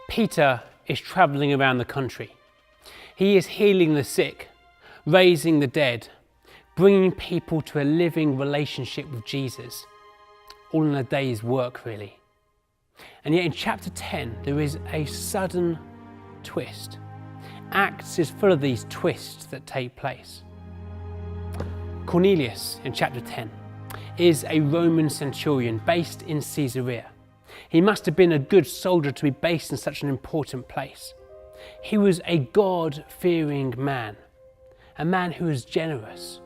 Peter is travelling around the country. He is healing the sick, raising the dead, bringing people to a living relationship with Jesus, all in a day's work really. And yet in chapter 10 there is a sudden twist. Acts is full of these twists that take place. Cornelius in chapter 10 is a Roman centurion based in Caesarea. He must have been a good soldier to be based in such an important place. He was a God-fearing man, a man who was generous.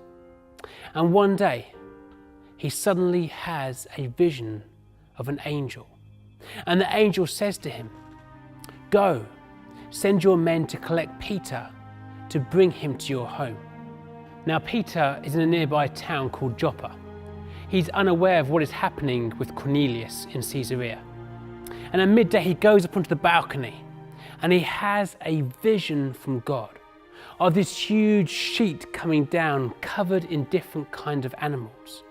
And one day, he suddenly has a vision of an angel. And the angel says to him, "Go, send your men to collect Peter to bring him to your home." Now Peter is in a nearby town called Joppa. He's unaware of what is happening with Cornelius in Caesarea. And at midday he goes up onto the balcony and he has a vision from God of this huge sheet coming down covered in different kinds of animals.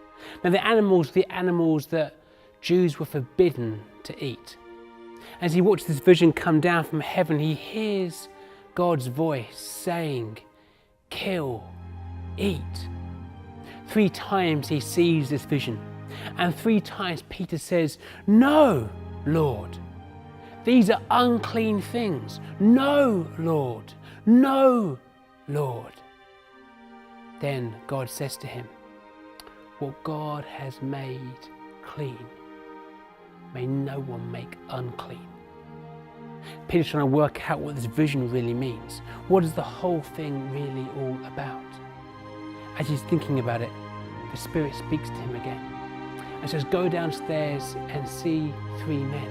Now the animals that Jews were forbidden to eat. As he watches this vision come down from heaven, he hears God's voice saying, "Kill, eat." 3 times he sees this vision, and 3 times Peter says, "No, Lord, these are unclean things. No, Lord, no, Lord." Then God says to him, "What God has made clean, may no one make unclean." Peter's trying to work out what this vision really means. What is the whole thing really all about? As he's thinking about it, the Spirit speaks to him again and says, "Go downstairs and see 3 men."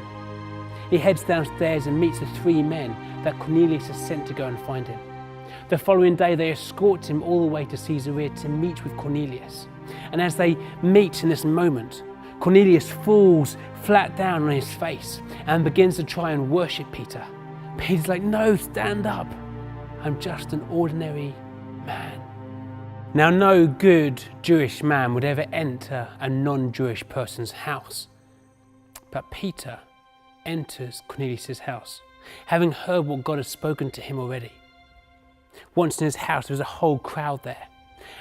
He heads downstairs and meets the 3 men that Cornelius has sent to go and find him. The following day they escort him all the way to Caesarea to meet with Cornelius. And as they meet in this moment, Cornelius falls flat down on his face and begins to try and worship Peter. Peter's like, "No, stand up. I'm just an ordinary man." Now, no good Jewish man would ever enter a non-Jewish person's house. But Peter enters Cornelius' house, having heard what God has spoken to him already. Once in his house, there was a whole crowd there,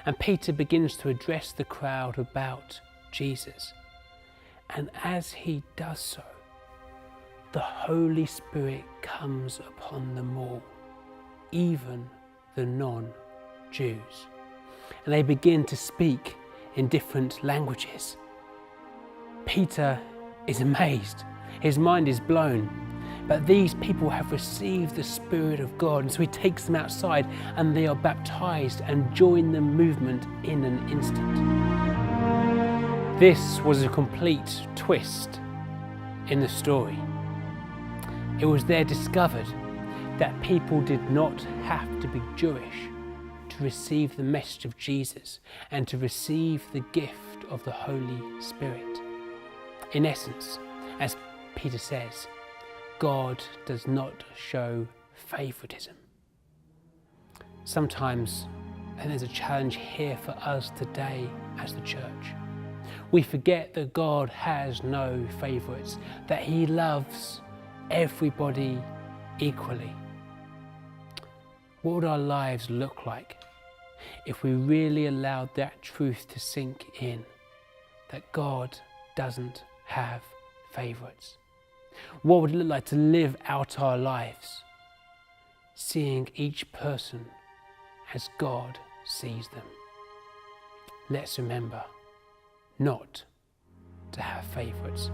and Peter begins to address the crowd about Jesus. And as he does so, the Holy Spirit comes upon them all, even the non-Jews. And they begin to speak in different languages. Peter is amazed. His mind is blown. But these people have received the Spirit of God, and so he takes them outside and they are baptized and join the movement in an instant. This was a complete twist in the story. It was there discovered that people did not have to be Jewish to receive the message of Jesus and to receive the gift of the Holy Spirit. In essence, as Peter says, God does not show favoritism. Sometimes, and there's a challenge here for us today as the church, we forget that God has no favorites, that he loves everybody equally. What would our lives look like if we really allowed that truth to sink in, that God doesn't have favorites? What would it look like to live out our lives, seeing each person as God sees them? Let's remember not to have favorites.